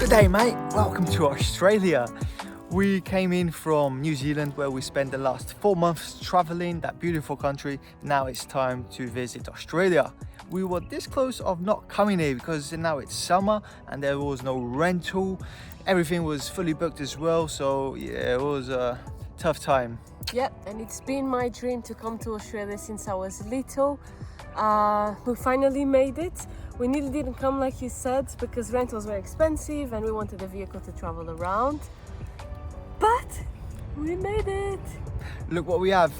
Good day, mate. Welcome to Australia. We came in from New Zealand where we spent the last 4 months traveling that beautiful country. Now it's time to visit Australia. We were this close of not coming here because now it's summer and there was no rental. Everything was fully booked as well, so yeah, it was a tough time. Yep, and it's been my dream to come to Australia since I was little. We finally made it. We nearly didn't come like you said because rentals were expensive and we wanted a vehicle to travel around. But we made it. Look what we have.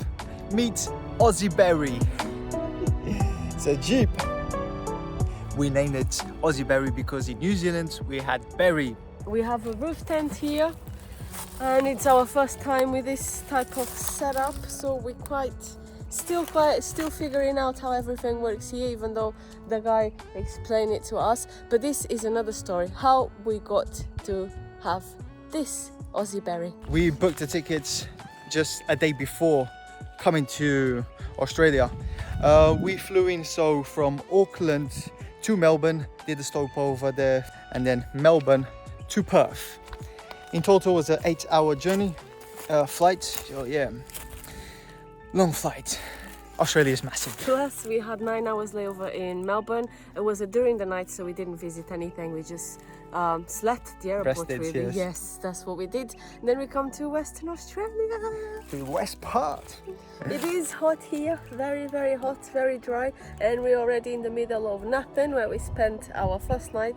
Meet Aussie Berry. It's a Jeep. We named it Aussie Berry because in New Zealand we had berry. We have a roof tent here and it's our first time with this type of setup, so we're still figuring out how everything works here, even though the guy explained it to us. But this is another story, how we got to have this Aussie Berry. We booked the tickets just a day before coming to Australia. We flew in from Auckland to Melbourne, did a stopover there, and then Melbourne to Perth. In total was an 8-hour journey flight. So yeah, long flight. Australia is massive. Plus we had 9 hours layover in Melbourne. It was during the night, so we didn't visit anything. We just slept at the airport. Rested, really. yes. Yes, that's what we did. And then we come to Western Australia. To the west part. It is hot here, very, very hot, very dry. And we're already in the middle of Nappen, where we spent our first night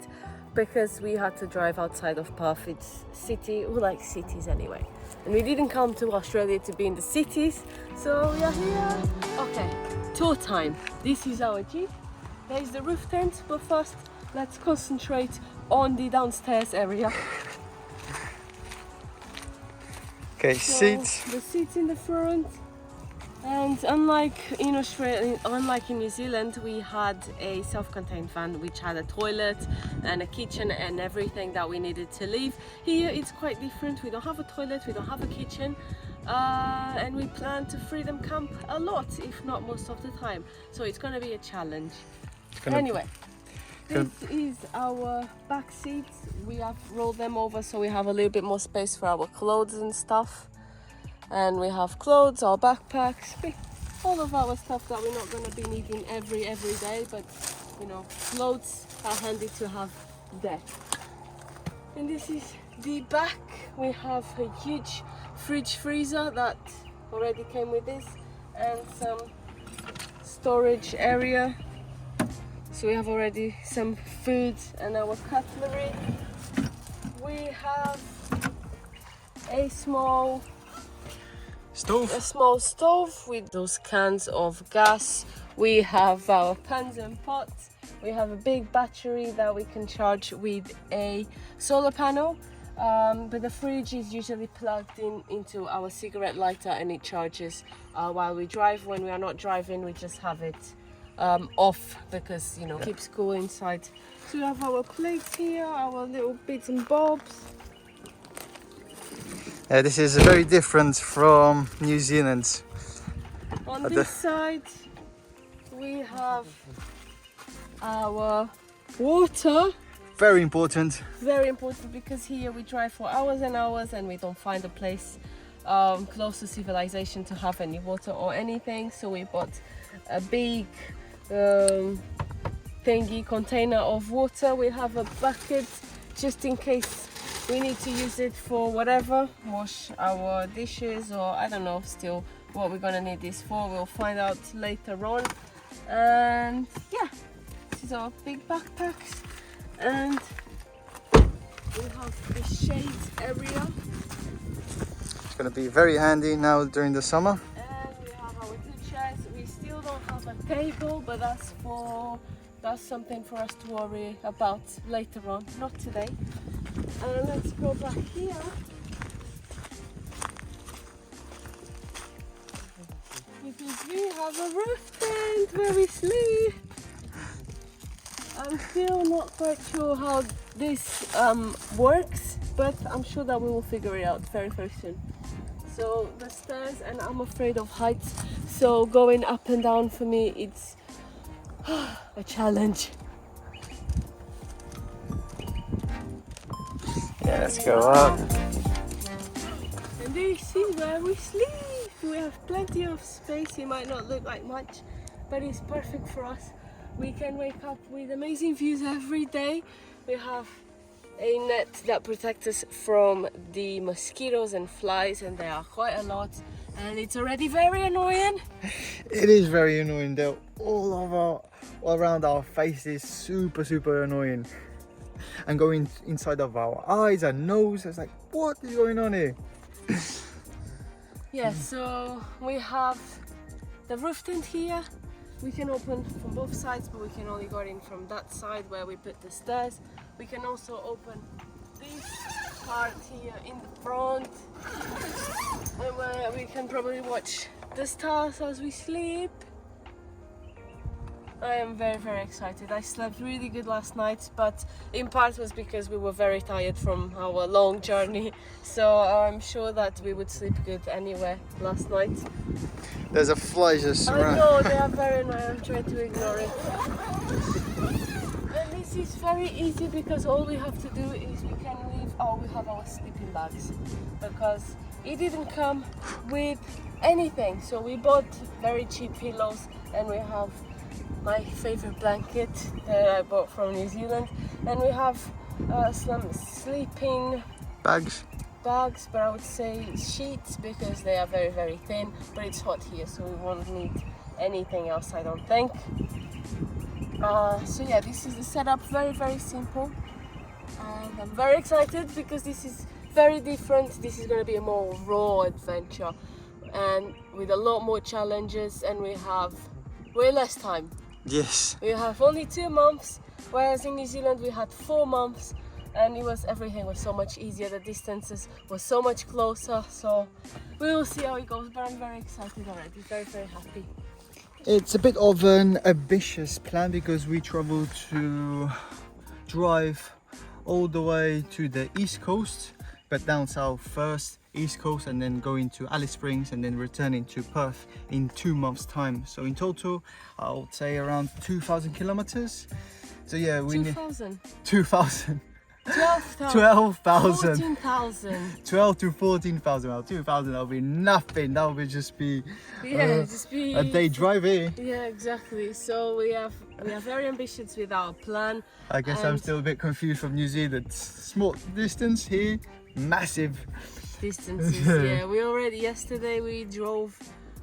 because we had to drive outside of Perth. It's city, we like cities anyway. And we didn't come to Australia to be in the cities, so we are here. Okay, tour time. This is our Jeep. There's the roof tent, but first let's concentrate on the downstairs area. Okay, So, seats. the seats in the front. And unlike in Australia, unlike in New Zealand, we had a self-contained van which had a toilet and a kitchen and everything that we needed to leave. Here it's quite different. We don't have a toilet, we don't have a kitchen, and we plan to freedom camp a lot, if not most of the time. So it's going to be a challenge. Anyway, this is our back seats. We have rolled them over so we have a little bit more space for our clothes and stuff. And we have clothes, our backpacks, all of our stuff that we're not going to be needing every day, but you know, clothes are handy to have there. And this is the back. We have a huge fridge freezer that already came with this, and some storage area. So we have already some food and our cutlery. We have a small stove with those cans of gas. We have our pans and pots. We have a big battery that we can charge with a solar panel, but the fridge is usually plugged into our cigarette lighter and it charges while we drive. When we are not driving, we just have it off because, you know, keeps cool inside. So we have our plates here, our little bits and bobs. This is very different from New Zealand. On this side we have our water. Very important. Very important because here we drive for hours and hours and we don't find a place close to civilization to have any water or anything. So we bought a big container of water. We have a bucket just in case we need to use it for whatever, wash our dishes, or I don't know still what we're gonna need this for. We'll find out later on. And yeah, this is our big backpacks, and we have the shade area. It's gonna be very handy now during the summer. And we have our 2 chairs. We still don't have a table, but that's something for us to worry about later on, not today. And let's go back here. Because we have a roof tent where we sleep. I'm still not quite sure how this works, but I'm sure that we will figure it out very, very soon. So the stairs, and I'm afraid of heights, so going up and down for me, it's a challenge. Yeah, let's go up. And this is where we sleep. We have plenty of space. It might not look like much, but it's perfect for us. We can wake up with amazing views every day. We have a net that protects us from the mosquitoes and flies, and there are quite a lot, and it's already very annoying. It is very annoying. They're all around our faces, super annoying. And going inside of our eyes and nose, it's like, what is going on here? Yeah, so we have the roof tent here. We can open from both sides, but we can only go in from that side where we put the stairs. We can also open this part here in the front, and where we can probably watch the stars as we sleep. I am very excited. I slept really good last night, but in part was because we were very tired from our long journey, so I'm sure that we would sleep good anywhere last night. There's a fly just I around. know, they are very annoying. I'm trying to ignore it. And this is very easy because all we have to do is we can leave, we have our sleeping bags, because it didn't come with anything. So we bought very cheap pillows, and we have my favorite blanket that I bought from New Zealand, and we have some sleeping Bags. bags, but I would say sheets because they are very thin, but it's hot here, so we won't need anything else, I don't think. So yeah, this is the setup, very simple, and I'm very excited because this is very different. This is going to be a more raw adventure, and with a lot more challenges, and we have way less time. Yes. We have only 2 months, whereas in New Zealand we had 4 months, and everything was so much easier. The distances were so much closer, so we will see how it goes, but I'm very excited already, very happy. It's a bit of an ambitious plan because we travel to drive all the way to the east coast, but down south first, east coast, and then going to Alice Springs, and then returning to Perth in 2 months time. So in total I would say around 2,000 kilometers. So yeah, we need 2,000. 2,000 12,000. 12,000 12 to 14,000. Well, 2,000, that'll be nothing. That would just be a day drive here. Yeah, exactly. So we are very ambitious with our plan. I guess I'm still a bit confused from New Zealand. Small distance here, massive distances. Yeah, yesterday we drove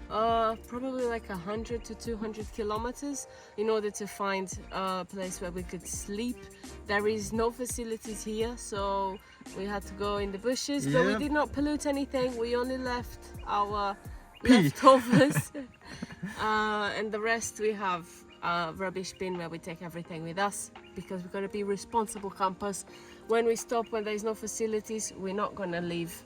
probably like 100 to 200 kilometers in order to find a place where we could sleep. There is no facilities here, so we had to go in the bushes, but we did not pollute anything. We only left our leftovers and the rest we have a rubbish bin where we take everything with us, because we've got to be responsible campers. When we stop, when there's no facilities, we're not going to leave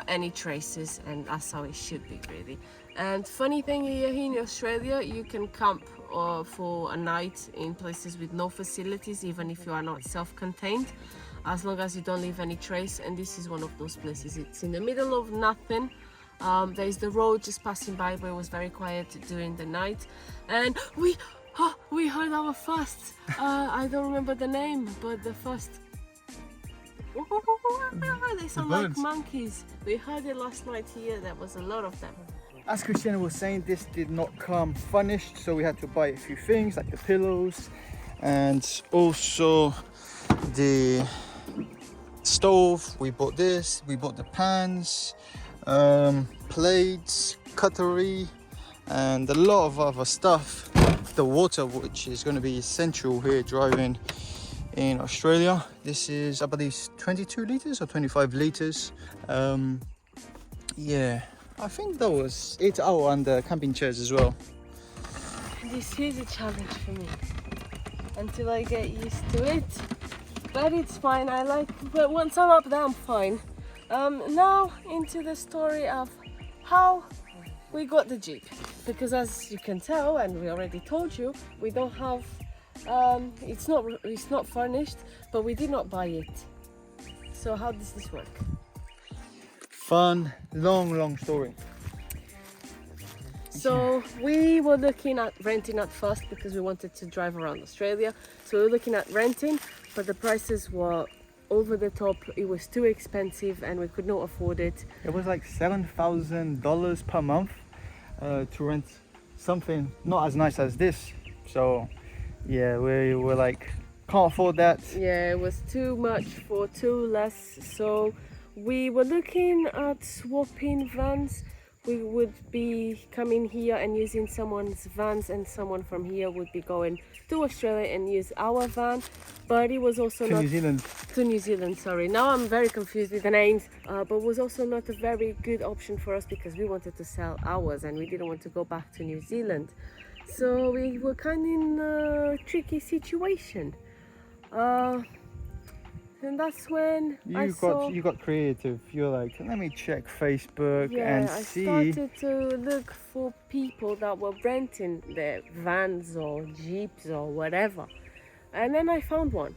any traces, and that's how it should be, really. And funny thing here in Australia, you can camp for a night in places with no facilities, even if you are not self-contained, as long as you don't leave any trace. And this is one of those places. It's in the middle of nothing. There's the road just passing by, but it was very quiet during the night, and we heard our first I don't remember the name, but the first they sound like monkeys. We heard it last night here. There was a lot of them. As Cristiana was saying, this did not come furnished, so we had to buy a few things like the pillows and also the stove. We bought this, we bought the pans, plates, cutlery, and a lot of other stuff. The water, which is going to be essential here driving in Australia. This is, I believe, 22 liters or 25 liters. Yeah, I think that was it. Oh, and the camping chairs as well. This is a challenge for me until I get used to it, but it's fine. But once I'm up there, I'm fine. Now into the story of how we got the Jeep, because as you can tell, and we already told you, we don't have it's not furnished, but we did not buy it. So how does this work? Fun, long story. So we were looking at renting at first because we wanted to drive around Australia. So we were looking at renting, but the prices were over the top. It was too expensive and we could not afford it. It was like $7,000 per month to rent something not as nice as this. So yeah, we were like, can't afford that. Yeah, it was too much for too less. So we were looking at swapping vans. We would be coming here and using someone's vans, and someone from here would be going to Australia and use our van. But it was also To not New Zealand. to New Zealand, sorry. Now I'm very confused with the names, but was also not a very good option for us because we wanted to sell ours and we didn't want to go back to New Zealand. So we were kind of in a tricky situation. And that's when You got creative. You're like, let me check Facebook and I see. started to look for people that were renting their vans or jeeps or whatever. And then I found one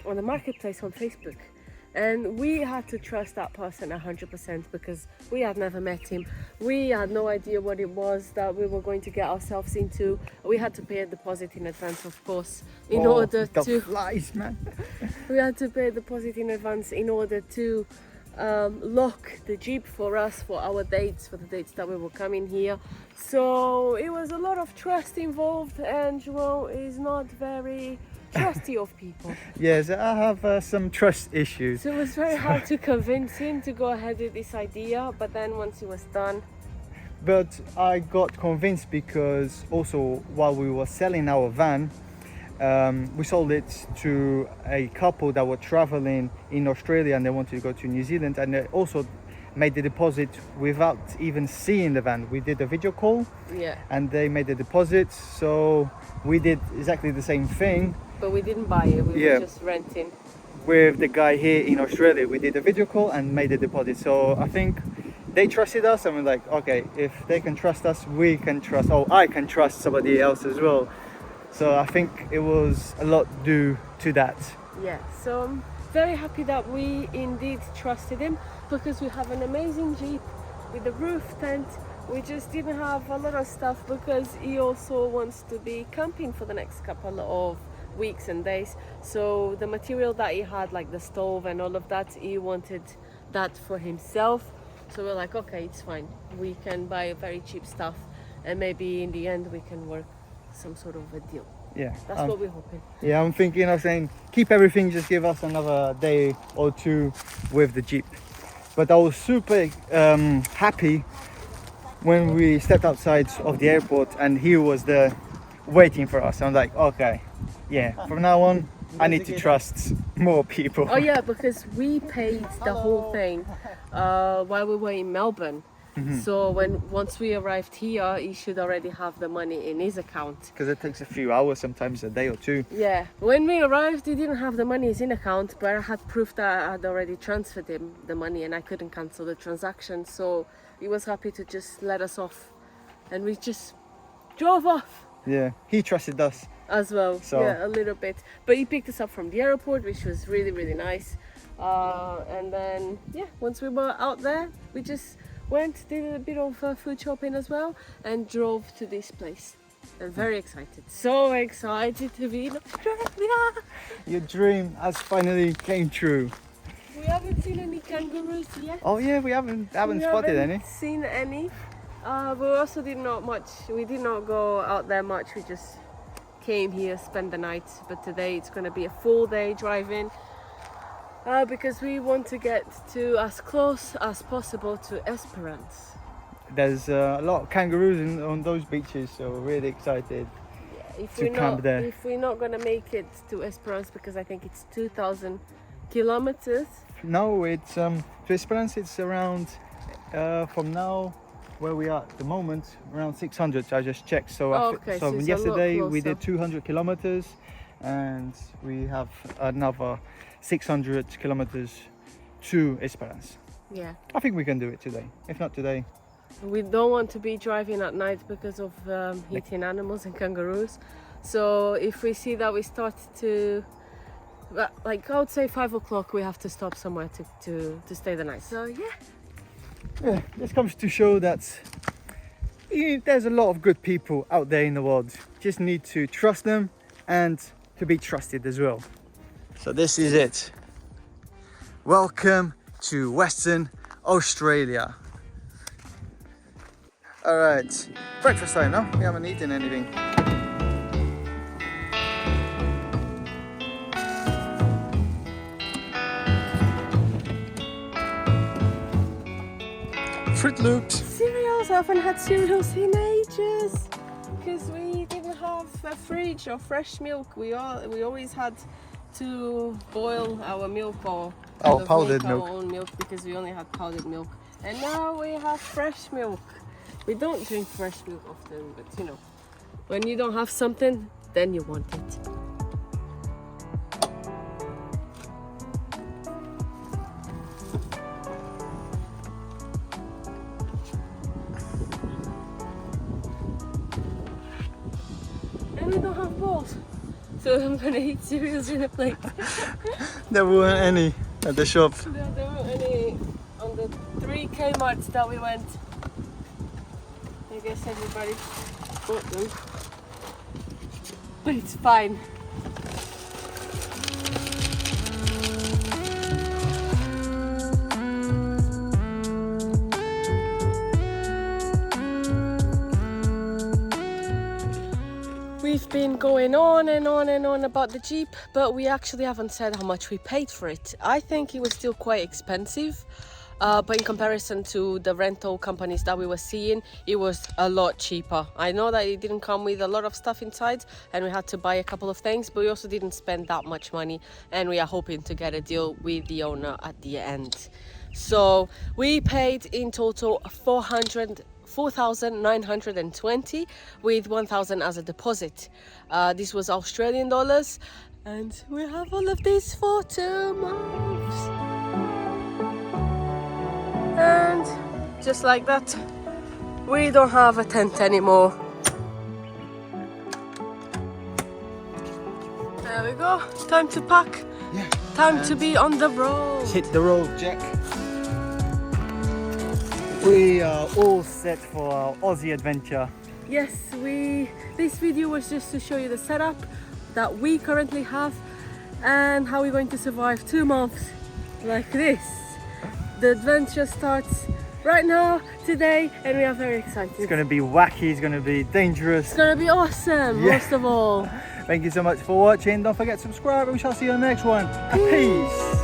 on the marketplace on Facebook. And we had to trust that person 100% because we had never met him. We had no idea what it was that we were going to get ourselves into. We had to pay a deposit in advance, of course, in order the to... flies, man. We had to pay a deposit in advance in order to lock the Jeep for us, for our dates, for the dates that we were coming here. So it was a lot of trust involved, and Joel is not very trusty of people. Yes, I have some trust issues. So it was very hard to convince him to go ahead with this idea, but then once it was done... But I got convinced because also while we were selling our van, we sold it to a couple that were traveling in Australia and they wanted to go to New Zealand, and they also made the deposit without even seeing the van. We did a video call, Yeah. and they made the deposit, so we did exactly the same thing But we didn't buy it, we were just renting. with the guy here in Australia. We did a video call and made the deposit. So I think they trusted us, and we're like, okay, if they can trust us, we can trust, I can trust somebody else as well. So I think it was a lot due to that. Yeah, so I'm very happy that we indeed trusted him, because we have an amazing Jeep with a roof tent. We just didn't have a lot of stuff because he also wants to be camping for the next couple of weeks and days. So the material that he had, like the stove and all of that, he wanted that for himself. So we're like, okay, it's fine. We can buy very cheap stuff, and maybe in the end we can work some sort of a deal. Yeah, That's what we're hoping. yeah, I'm thinking of saying keep everything, just give us another day or two with the Jeep. But I was super happy when we stepped outside of the airport and he was there waiting for us. I'm like, okay, yeah, from now on I need to trust more people. Oh yeah, because we paid the whole thing while we were in Melbourne. So once we arrived here, he should already have the money in his account. Because it takes a few hours, sometimes a day or two. Yeah, when we arrived, he didn't have the money in his account, but I had proof that I had already transferred him the money and I couldn't cancel the transaction. So he was happy to just let us off, and we just drove off. Yeah, he trusted us. As well, So- yeah, a little bit. But he picked us up from the airport, which was really, really nice. And then, yeah, once we were out there, we just went, did a bit of food shopping as well, and drove to this place. I'm very excited. So excited to be in Australia. Your dream has finally came true. We haven't seen any kangaroos yet. Oh yeah, we haven't We spotted haven't any. seen any. We also did not go out there much. We just came here, spent the night. But today it's going to be a full day driving because we want to get to as close as possible to Esperance. There's a lot of kangaroos on those beaches, so we're really excited. If To camp there. If we're not going to make it to Esperance, because I think it's 2,000 kilometers. No, it's to Esperance. It's around from now where we are at the moment, around 600. I just checked. So, Oh, okay, so it's a lot yesterday we closer. did 200 kilometers, and we have another 600 kilometers to Esperance. Yeah. I think we can do it today. If not today, We don't want to be driving at night because of hitting animals and kangaroos. So if we see that we start to, like I would say 5 o'clock, we have to stop somewhere to stay the night. So yeah. yeah, this comes to show that there's a lot of good people out there in the world. Just need to trust them and to be trusted as well. So this is it. Welcome to Western Australia. All right, breakfast time now. We haven't eaten anything. Fruit Loops. Cereals, I haven't had cereals in ages because we didn't have a fridge or fresh milk. We always had to boil our milk or Oh, powdered make milk. our own milk because we only had powdered milk. And now we have fresh milk. We don't drink fresh milk often, but you know, when you don't have something, then you want it. And we don't have bowls, so I'm gonna eat cereals in a plate. There weren't any at the shop. There weren't any on the 3 Kmarts that we went. I guess everybody bought them, but it's fine. We've been going on and on and on about the Jeep, but we actually haven't said how much we paid for it. I think it was still quite expensive, but in comparison to the rental companies that we were seeing, it was a lot cheaper. I know that it didn't come with a lot of stuff inside and we had to buy a couple of things, but we also didn't spend that much money, and we are hoping to get a deal with the owner at the end. So we paid in total 4,920 with 1,000 as a deposit. This was Australian dollars, and we have all of this for 2 months. And just like that, we don't have a tent anymore. There we go. Time to pack. Yeah. Time to be on the road. Hit the road, Jack. We are all set for our Aussie adventure. Yes, this video was just to show you the setup that we currently have and how we're going to survive 2 months like this. The adventure starts right now, today, and we are very excited. It's going to be wacky, it's going to be dangerous. It's going to be awesome, Yeah. most of all. Thank you so much for watching. Don't forget to subscribe and we shall see you on the next one. Peace.